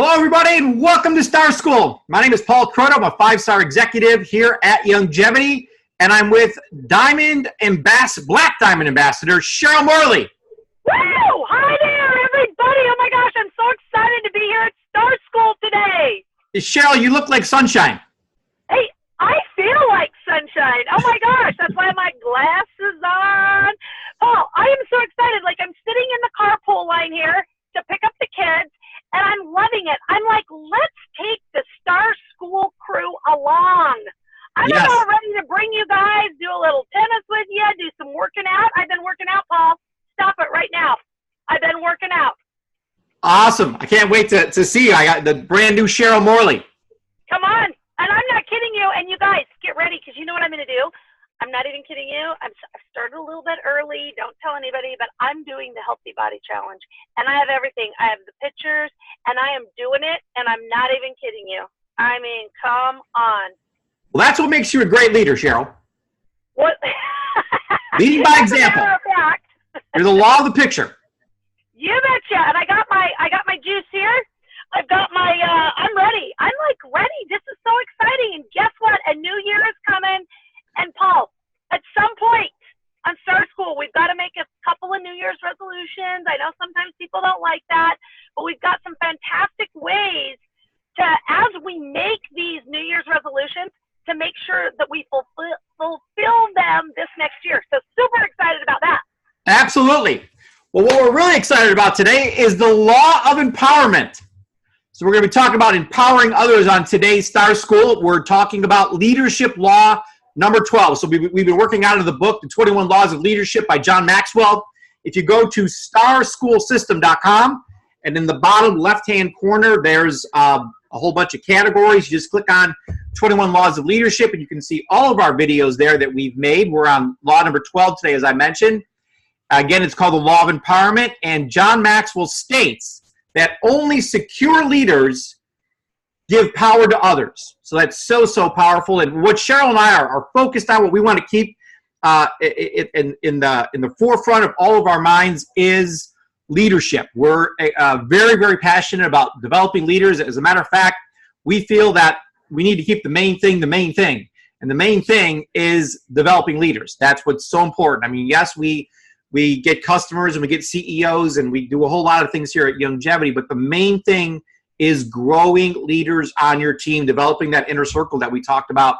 Hello, everybody, and welcome to Star School. My name is Paul Croto. I'm a five-star executive here at Youngevity, and I'm with Black Diamond Ambassador, Cheryl Morley. Woo! Hi there, everybody. Oh, my gosh, I'm so excited to be here at Star School today. Cheryl, you look like sunshine. Hey, I feel like sunshine. Oh, my gosh, that's why my glasses on. Paul, I am so excited. Like, I'm sitting in the carpool line here to pick up the kids, and I'm loving it. I'm like, let's take the Star School crew along. I'm about ready to bring you guys, do a little tennis with you, do some working out. I've been working out, Paul. Stop it right now. I've been working out. Awesome. I can't wait to see you. I got the brand new Cheryl Morley. Come on. And I'm not kidding you. And you guys, get ready, because you know what I'm going to do? I'm not even kidding you. I've started a little bit early. Don't tell anybody, but I'm doing the Healthy Body Challenge. And I have everything. I have the pictures, and I am doing it, and I'm not even kidding you. I mean, come on. Well, that's what makes you a great leader, Cheryl. What? Leading by example. You're the law of the picture. You betcha. And I got my juice here. I've got my, I'm ready. I'm like ready. This is so exciting. And guess what? A new year is coming. And Paul, at some point on Star School, we've got to make a couple of New Year's resolutions. I know sometimes people don't like that, but we've got some fantastic ways to, as we make these New Year's resolutions, to make sure that we fulfill them this next year. So super excited about that. Absolutely. Well, what we're really excited about today is the law of empowerment. So we're going to be talking about empowering others on today's Star School. We're talking about leadership law number 12. So we've been working out of the book, The 21 Laws of Leadership by John Maxwell. If you go to starschoolsystem.com, and in the bottom left-hand corner, there's a whole bunch of categories. You just click on 21 Laws of Leadership, and you can see all of our videos there that we've made. We're on law number 12 today, as I mentioned. Again, it's called the Law of Empowerment, and John Maxwell states that only secure leaders give power to others. So that's so, so powerful. And what Cheryl and I are focused on, what we want to keep in the forefront of all of our minds is leadership. We're very, very passionate about developing leaders. As a matter of fact, we feel that we need to keep the main thing the main thing. And the main thing is developing leaders. That's what's so important. I mean, yes, we get customers and we get CEOs and we do a whole lot of things here at Youngevity, but the main thing is growing leaders on your team, developing that inner circle that we talked about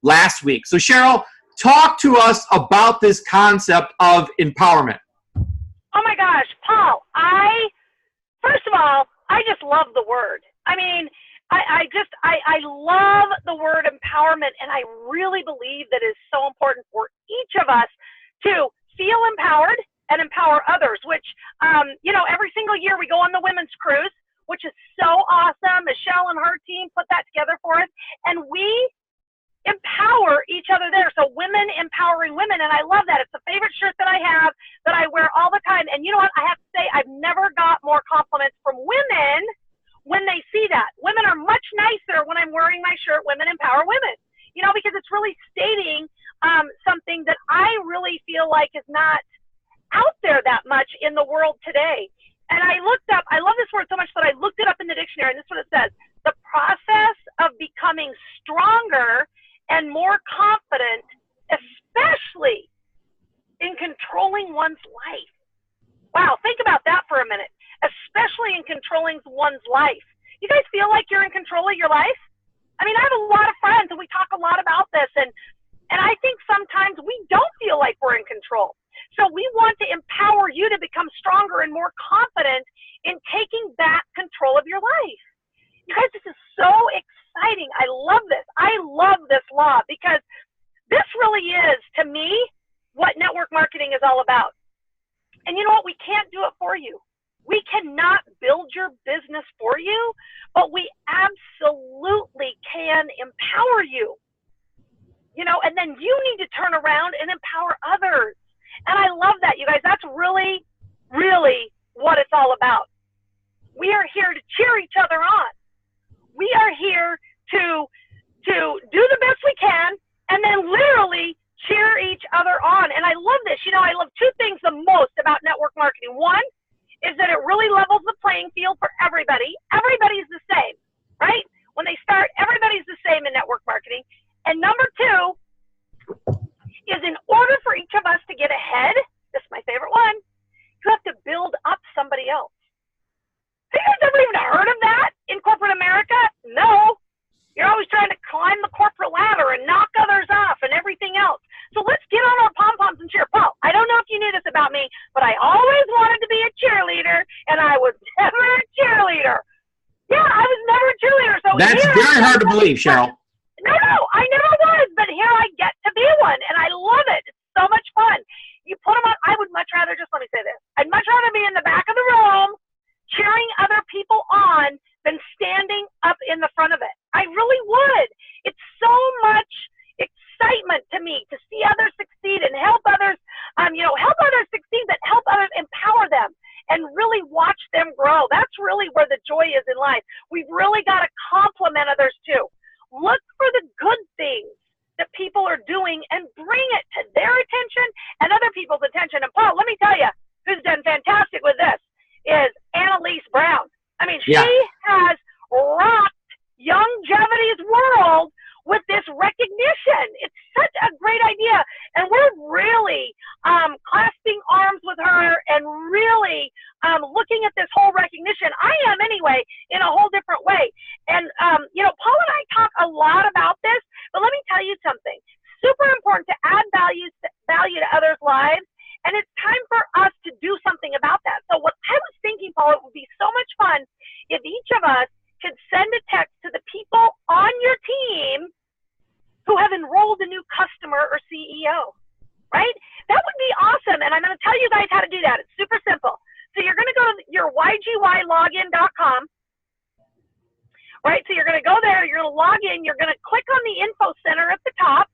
last week. So Cheryl, talk to us about this concept of empowerment. Oh my gosh, Paul, first of all, I just love the word. I mean, I love the word empowerment, and I really believe that is so important for each of us to feel empowered and empower others, which, every single year we go on the women's cruise, which is so awesome. Michelle and her team put that together for us, and we empower each other there. So women empowering women, and I love that. It's a favorite shirt that I have that I wear all the time. And you know what? I have to say, I've never got more compliments from women when they see that. Women are much nicer when I'm wearing my shirt, Women Empower Women, because it's really stating something that I really feel like is not out there that much in the world today. And I love this word so much that I looked it up in the dictionary, and this is what it says: the process of becoming stronger and more confident, especially in controlling one's life. Wow, think about that for a minute. Especially in controlling one's life. You guys feel like you're in control of your life? I mean, I have a lot of friends, and we talk a lot about this, and I think sometimes we don't feel like we're in control. So we want to empower you to become stronger and more confident in taking back control of your life. You guys, this is so exciting. I love this. I love this law, because this really is, to me, what network marketing is all about. And you know what? We can't do it for you. We cannot build your business for you, but we absolutely can empower you. And then you need to turn around and empower others. And I love that, you guys. That's really, really what it's all about. We are here to cheer each other on. We are here to do the best we can, and then literally cheer each other on. And I love this. I love two things the most about network marketing. One is that it really levels the playing field for everybody. Everybody's the Have you guys ever even heard of that in corporate America? No. You're always trying to climb the corporate ladder and knock others off and everything else. So let's get on our pom-poms and cheer. Paul, I don't know if you knew this about me, but I always wanted to be a cheerleader, and I was never a cheerleader. Yeah, I was never a cheerleader. So that's very hard to believe, Cheryl. No, I never was, but here I get to be one, and I love it. It's so much fun. You put them on. I would much rather, just let me say this, I'd much rather be in the back of the room cheering other people on than standing up in the front of it. I really would. It's so much excitement to me to see others succeed and help others, help others succeed, but help others, empower them, and really watch them grow. That's really where the joy is in life. We've really got to compliment others too. Look for the good things that people are doing and bring it to their attention and other people's attention. And Paul, let me tell you, who's done fantastic with this is Annalise Brown. I mean, she has rocked Youngevity's world with this recognition. It's such a great idea. And we're really clasping arms with her and really looking at this whole recognition. I am anyway, in a whole different way. And, Paul and I talk a lot about this, but let me tell you something. Super important to add value to others' lives. And it's time for us to do something about that. So what I was thinking, Paul, it would be so much fun if each of us could send a text to the people on your team who have enrolled a new customer or CEO, right? That would be awesome. And I'm going to tell you guys how to do that. It's super simple. So you're going to go to your ygyLogin.com, right? So you're going to go there, you're going to log in, you're going to click on the info center at the top.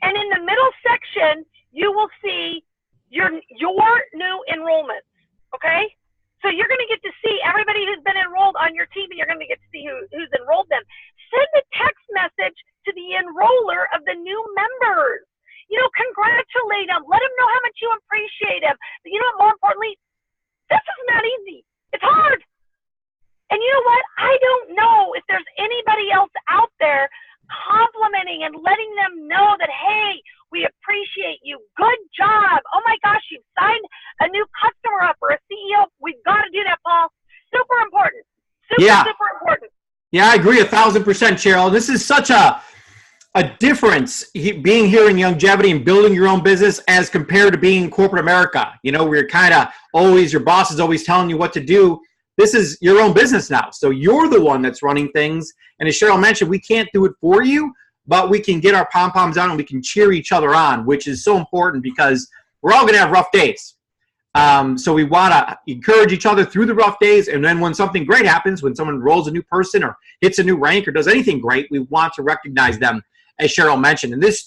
And in the middle section, you will see your new enrollments, okay? So you're going to get to see everybody who's been enrolled on your team, and you're going to get to see who's enrolled them. Send a text message to the enroller of the new members. Congratulate them. Let them know how much you appreciate them. But more importantly, this is not easy. It's hard. And you know what? I don't know if there's anybody else out there complimenting and letting them know that, hey, we appreciate you. Good job. Oh my gosh, you've signed a new customer up or a CEO. We've got to do that, Paul. Super important. Super important. Yeah, I agree 1,000%, Cheryl. This is such a difference being here in Youngevity and building your own business as compared to being in corporate America. We're kind of always, your boss is always telling you what to do. This is your own business now. So you're the one that's running things. And as Cheryl mentioned, we can't do it for you, but we can get our pom-poms on and we can cheer each other on, which is so important because we're all going to have rough days. So we want to encourage each other through the rough days. And then when something great happens, when someone rolls a new person or hits a new rank or does anything great, we want to recognize them, as Cheryl mentioned. And this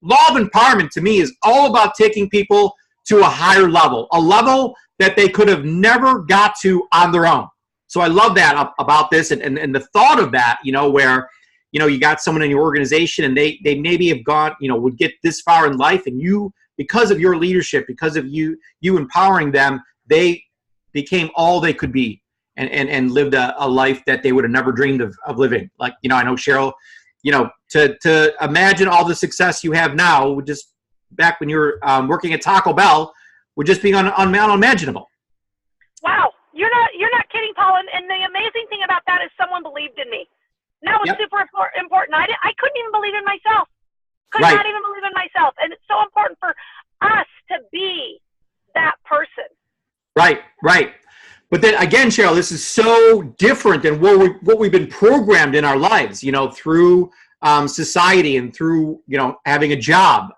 law of empowerment to me is all about taking people to a higher level, a level that they could have never got to on their own. So I love that about this and the thought of that, where, you got someone in your organization and they maybe have gone, would get this far in life, and you, because of your leadership, because of you empowering them, they became all they could be and lived a life that they would have never dreamed of living. Like, I know Cheryl, to imagine all the success you have now, just back when you were working at Taco Bell, would just be unimaginable. Wow. You're not kidding, Paul. And the amazing thing about that is someone believed in me. And that was super important. I couldn't even believe in myself. Could not even believe in myself. And it's so important for us to be that person. Right. But then again, Cheryl, this is so different than what we've been programmed in our lives, through society and through, having a job.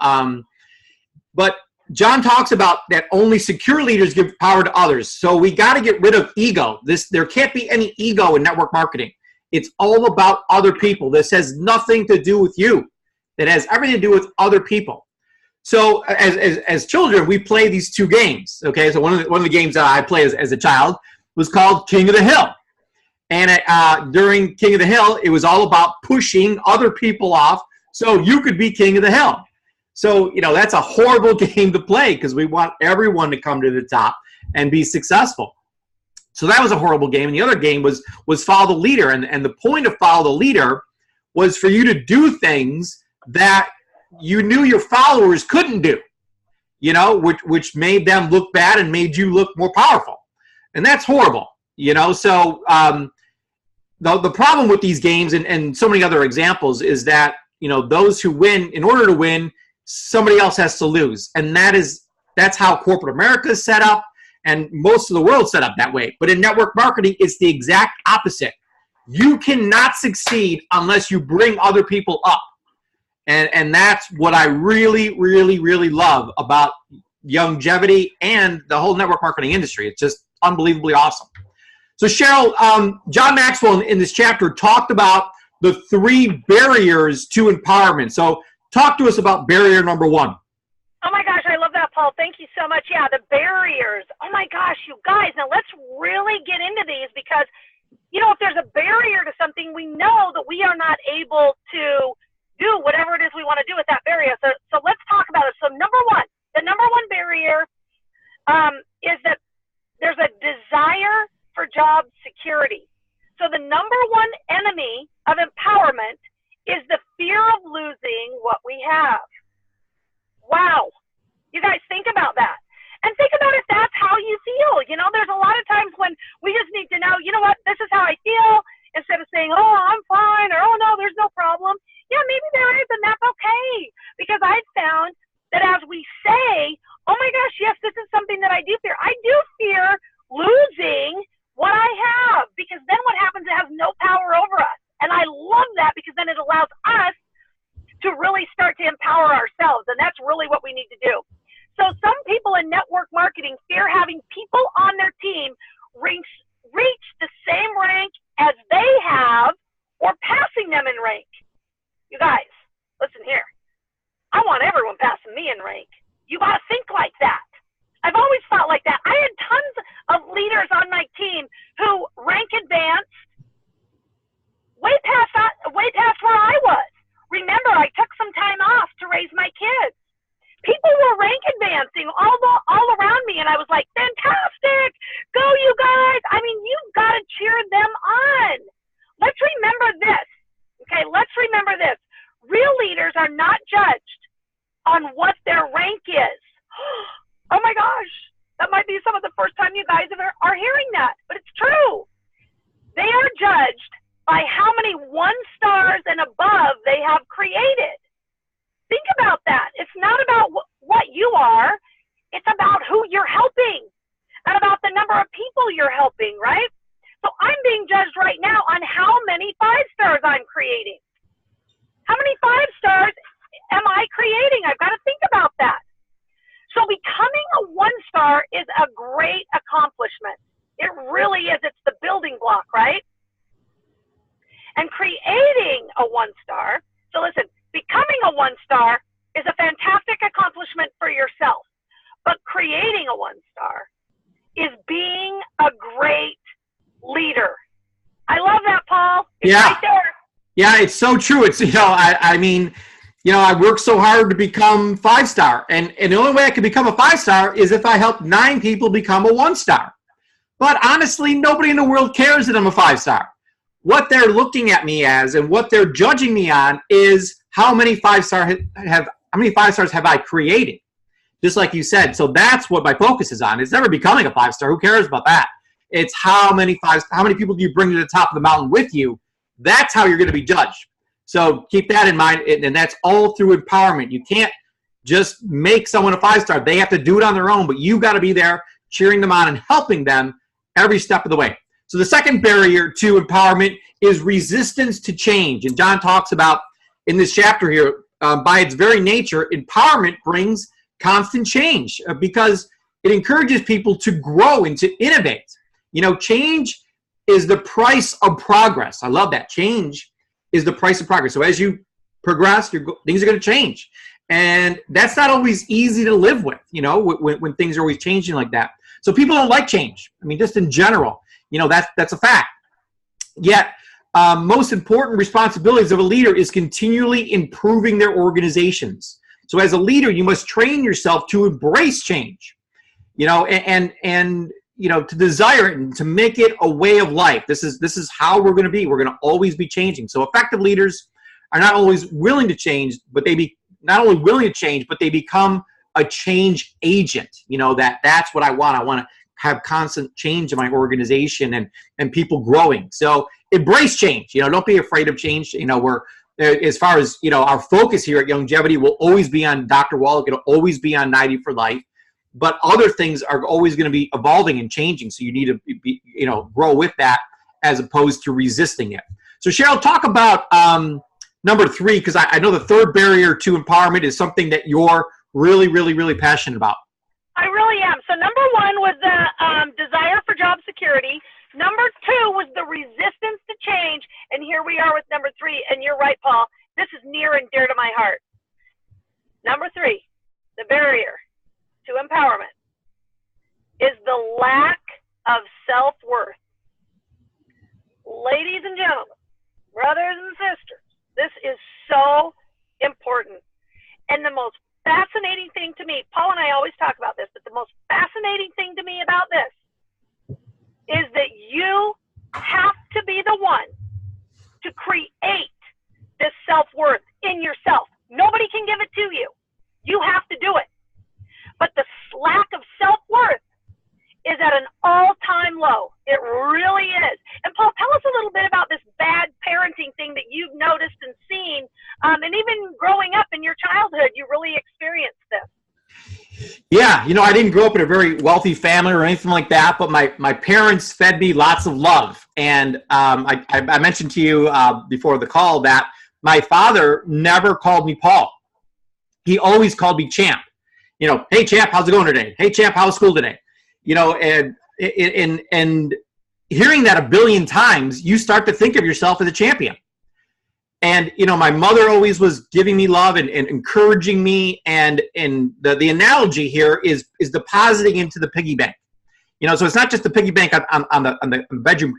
But John talks about that only secure leaders give power to others. So we got to get rid of ego. There can't be any ego in network marketing. It's all about other people. This has nothing to do with you. It has everything to do with other people. So as children, we play these two games. Okay, so one of the games that I played as a child was called King of the Hill. And during King of the Hill, it was all about pushing other people off so you could be king of the hill. So, that's a horrible game to play because we want everyone to come to the top and be successful. So that was a horrible game. And the other game was follow the leader. And the point of follow the leader was for you to do things that you knew your followers couldn't do, which made them look bad and made you look more powerful. And that's horrible. So the problem with these games and so many other examples is that, those who win, in order to win, somebody else has to lose. And that's how corporate America is set up, and most of the world's set up that way. But in network marketing, it's the exact opposite. You cannot succeed unless you bring other people up. And that's what I really, really, really love about longevity and the whole network marketing industry. It's just unbelievably awesome. So Cheryl, John Maxwell in this chapter talked about the 3 barriers to empowerment. So talk to us about barrier number 1. Oh my gosh, I love that, Paul. Thank you so much. Yeah, the barriers. Oh my gosh, you guys. Now let's really get into these because, if there's a barrier to something, we know that we are not able to do whatever it is we want to do with that barrier. So let's talk about it. So the number one barrier is that there's a desire for job security. So the number one enemy of empowerment is the fear of losing what we have. Wow. You guys think about that. And think about if that's how you feel. There's a lot of times when we just need to know, what, this is how I feel, instead of saying, oh, I'm fine, or oh, no, there's no problem. Yeah, maybe there is, and that's okay. Because I've found that as we say, oh my gosh, yes, this is something that I do fear. I do fear losing what I have, because then what happens, it has no power over us. And I love that because then it allows us to really start to empower ourselves. And that's really what we need to do. So some people in network marketing fear having people on their team reach the same rank as they have or passing them in rank. You guys, listen here. I want everyone passing me in rank. You got to think like that. I've always thought like that. I had tons of leaders on my team who rank advanced way past where I was. Remember, I took some time off to raise my kids. People were rank advancing all around me, and I was like, fantastic, go you guys. I mean, you've got to cheer them on. Let's remember this, okay? Let's remember this. Real leaders are not judged on what their rank is. Oh my gosh, that might be some of the first time you guys are hearing that, but it's true. They are judged by how many 1-stars and above they have created. Think about that. It's not about what you are. It's about who you're helping and about the number of people you're helping, right? So I'm being judged right now on how many 5-stars I'm creating. How many 5-stars am I creating? I've got to think about that. So becoming a 1-star is a great accomplishment. It really is. It's the building block, right? And creating a 1-star, so listen, becoming a 1-star is a fantastic accomplishment for yourself. But creating a 1-star is being a great leader. I love that, Paul. It's right there. Yeah, it's so true. It's, I worked so hard to become 5-star. And the only way I could become a 5-star is if I help 9 people become a 1-star. But honestly, nobody in the world cares that I'm a 5-star. What they're looking at me as and what they're judging me on is how many 5-stars have I created? Just like you said. So that's what my focus is on. It's never becoming a 5-star. Who cares about that? It's how many people do you bring to the top of the mountain with you? That's how you're going to be judged. So keep that in mind, and that's all through empowerment. You can't just make someone a 5-star. They have to do it on their own, but you got to be there cheering them on and helping them every step of the way. So the second barrier to empowerment is resistance to change. And John talks about in this chapter here, by its very nature, empowerment brings constant change because it encourages people to grow and to innovate. Change is the price of progress. I love that. Change is the price of progress. So as you progress, things are going to change. And that's not always easy to live with, when things are always changing like that. So people don't like change. Just in general, that's a fact. Yet, most important responsibilities of a leader is continually improving their organizations. So as a leader, you must train yourself to embrace change, and to desire it and to make it a way of life. This is how we're going to be. We're going to always be changing. So effective leaders are not always willing to change, but not only willing to change, but they become a change agent. That's what I want. I want to have constant change in my organization and people growing. So embrace change. Don't be afraid of change. We're, as far as, our focus here at Youngevity will always be on Dr. Wallach. It'll always be on 90 for life. But other things are always going to be evolving and changing. So you need to be, grow with that as opposed to resisting it. So Cheryl, talk about number 3, because I know the third barrier to empowerment is something that you're really, really, really passionate about. I really am. So number 1 was the desire for job security. Number 2 was the resistance to change. And here we are with number 3. And you're right, Paul. This is near and dear to my heart. Number 3, the barrier to empowerment is the lack of self-worth. Ladies and gentlemen, brothers and sisters, this is so important. And the most fascinating thing to me, Paul and I always talk about this, but the most fascinating thing to me about this is that you have to be the one to create this self-worth in yourself. Nobody can give it to you. You have to do it. But the lack of self-worth is at an all-time low. It really is. And Paul, tell us a little bit about this bad parenting thing that you've noticed and seen, and even growing up in your childhood, you really experienced this. Yeah, I didn't grow up in a very wealthy family or anything like that, but my parents fed me lots of love. And I mentioned to you before the call that my father never called me Paul. He always called me Champ. Hey, Champ, how's it going today? Hey, Champ, how's school today? And hearing that a billion times, you start to think of yourself as a champion. And, my mother always was giving me love and encouraging me. And the analogy here is depositing into the piggy bank. So it's not just the piggy bank on the bedroom,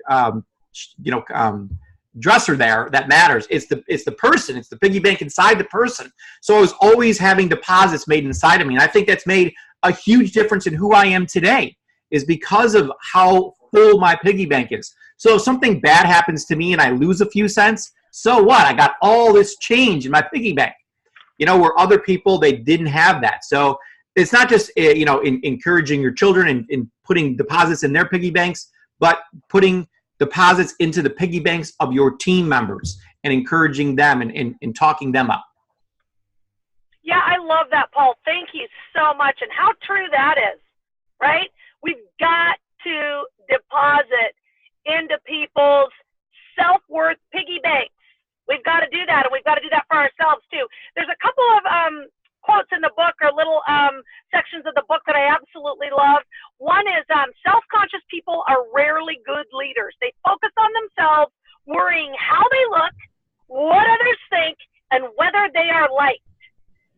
dresser there that matters. It's the person. It's the piggy bank inside the person. So I was always having deposits made inside of me. And I think that's made a huge difference in who I am today, is because of how full my piggy bank is. So if something bad happens to me and I lose a few cents, so what? I got all this change in my piggy bank. Where other people, they didn't have that. So it's not just, encouraging your children and putting deposits in their piggy banks, but putting deposits into the piggy banks of your team members and encouraging them and talking them up. Yeah, I love that, Paul. Thank you so much. And how true that is, right? We've got to deposit into people's self-worth piggy banks. We've got to do that, and we've got to do that for ourselves too. There's a couple of quotes in the book, or little sections of the book that I absolutely love. One is self-conscious people are rarely good leaders. They focus on themselves, worrying how they look, what others think, and whether they are liked.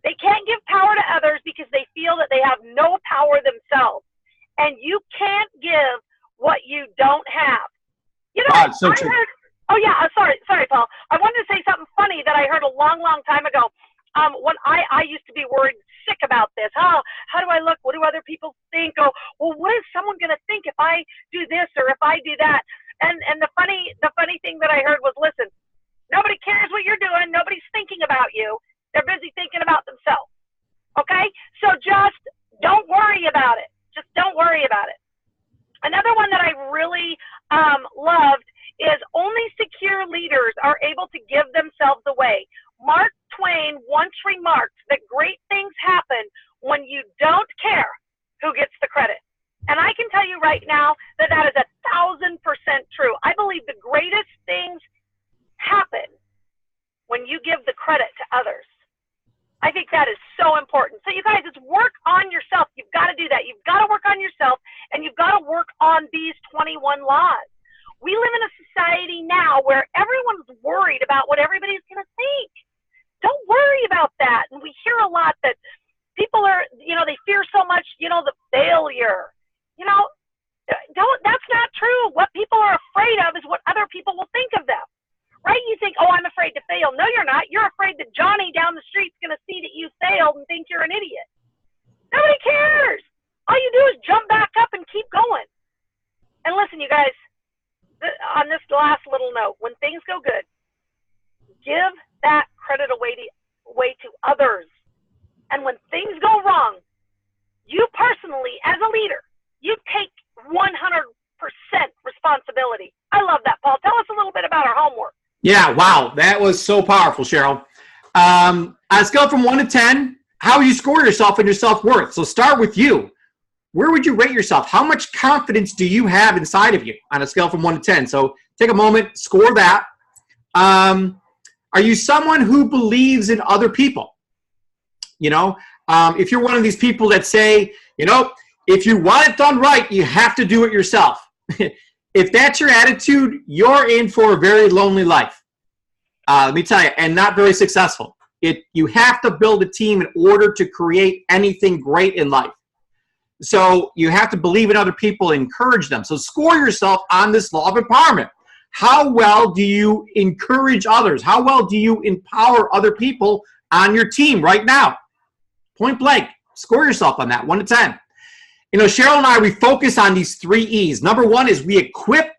They can't give power to others because they feel that they have no power themselves. And you can't give what you don't have. So true. Oh yeah, sorry, Paul. I wanted to say something funny that I heard a long, long time ago. When I used to be worried sick about this. How do I look? What do other people think? Oh, well, what is someone going to think if I do this or if I do that? And the funny thing that I heard was, listen, nobody cares what you're doing. Nobody's thinking about you. They're busy thinking about themselves. Okay? So just don't worry about it. Just don't worry about it. Another one that I really loved is only secure leaders are able to give themselves away. Mark Twain once remarked that great things happen when you don't care who gets the credit. And I can tell you right now that that is 1,000% true. I believe the greatest things happen when you give the credit to others. I think that is so important. So you guys, it's work on yourself. You've got to do that. You've got to work on yourself, and you've got to work on these 21 laws. We live in a society now where everyone's worried about what everybody's going to think. Don't worry about that. And we hear a lot that people are, they fear so much, the failure. That's not true. What people are afraid of is what other people will think of them. Right? You think, oh, I'm afraid to fail. No, you're not. You're afraid that Johnny down the street's going to see that you failed and think you're an idiot. Nobody cares. All you do is jump back up and keep going. And listen, you guys, on this last little note, when things go good, give that credit away to others. And when things go wrong, you personally, as a leader, you take 100% responsibility. I love that, Paul. Tell us a little bit about our homework. Yeah, wow, that was so powerful, Cheryl. On a scale from 1 to 10, how would you score yourself and your self-worth? So start with you. Where would you rate yourself? How much confidence do you have inside of you on a scale from 1 to 10? So take a moment, score that. Are you someone who believes in other people? You know, if you're one of these people that say, you know, if you want it done right, you have to do it yourself. If that's your attitude, you're in for a very lonely life. Let me tell you, and not very successful. You have to build a team in order to create anything great in life. So you have to believe in other people and encourage them. So score yourself on this law of empowerment. How well do you encourage others? How well do you empower other people on your team right now? Point blank, score yourself on that, 1 to 10. You know, Cheryl and I, we focus on these 3 E's. Number 1 is we equip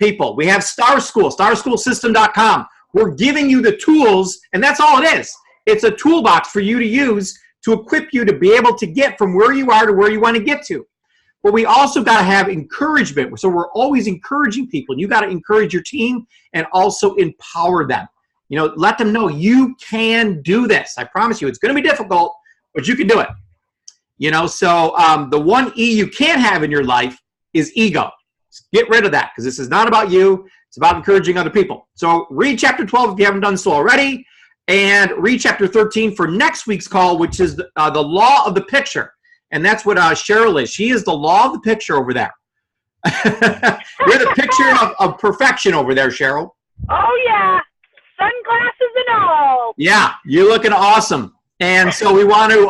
people. We have Star School, starschoolsystem.com. We're giving you the tools, and that's all it is. It's a toolbox for you to use to equip you to be able to get from where you are to where you want to get to. But we also got to have encouragement. So we're always encouraging people. You got to encourage your team and also empower them. You know, let them know you can do this. I promise you, it's going to be difficult, but you can do it. You know, so the 1 E you can't have in your life is ego. Get rid of that, because this is not about you. It's about encouraging other people. So read chapter 12 if you haven't done so already, and read chapter 13 for next week's call, which is the law of the picture. And that's what Cheryl is. She is the law of the picture over there. You're the picture of perfection over there, Cheryl. Oh, yeah. Sunglasses and all. Yeah, you're looking awesome. And so we want to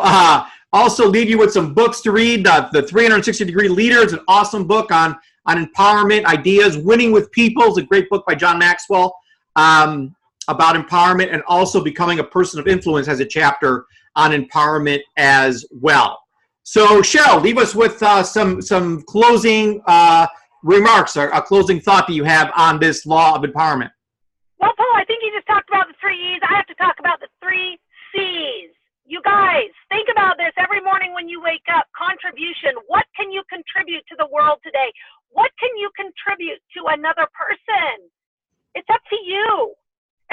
also leave you with some books to read. The 360-Degree Leader is an awesome book on empowerment, ideas. Winning with People is a great book by John Maxwell about empowerment, and also Becoming a Person of Influence has a chapter on empowerment as well. So, Cheryl, leave us with some closing remarks or a closing thought that you have on this law of empowerment. Well, Paul, I think you just talked about the 3 E's. I have to talk about the 3 C's. You guys, think about this every morning when you wake up. Contribution. What can you contribute to the world today? What can you contribute to another person? It's up to you.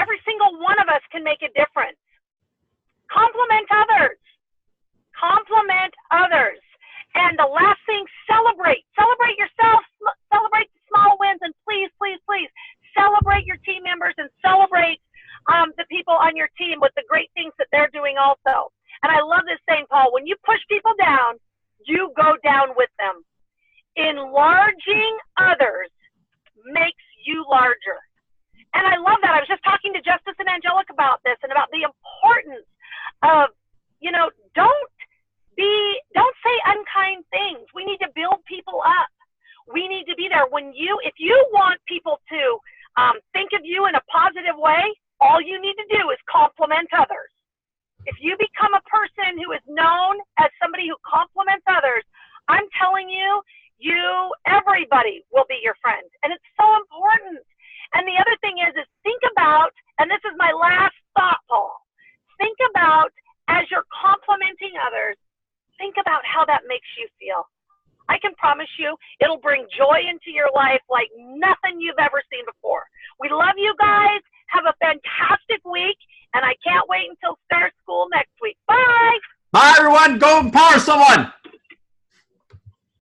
Every single one of us can make a difference. Compliment others. Compliment others. And the last thing, celebrate. Celebrate yourself. Celebrate the small wins. And please, please, please celebrate your team members and celebrate the people on your team with the great things that they're doing also. And I love this saying, Paul, when you push people down, you go down with them. Enlarging others makes you larger. And I love that. I was just talking to Justice and Angelic about this and about the importance of, you know, don't say unkind things. We need to build people up. We need to be there. If you want people to think of you in a positive way, all you need to do is compliment others. If you become a person who is known as somebody who compliments others, I'm telling you, everybody will be your friend. And it's so important. And the other thing is think about, and this is my last thought, Paul, think about as you're complimenting others, think about how that makes you feel. I can promise you it'll bring joy into your life like nothing you've ever seen before. We love you guys. Have a fantastic week, and I can't wait until Star School next week. Bye. Bye, everyone. Go empower someone.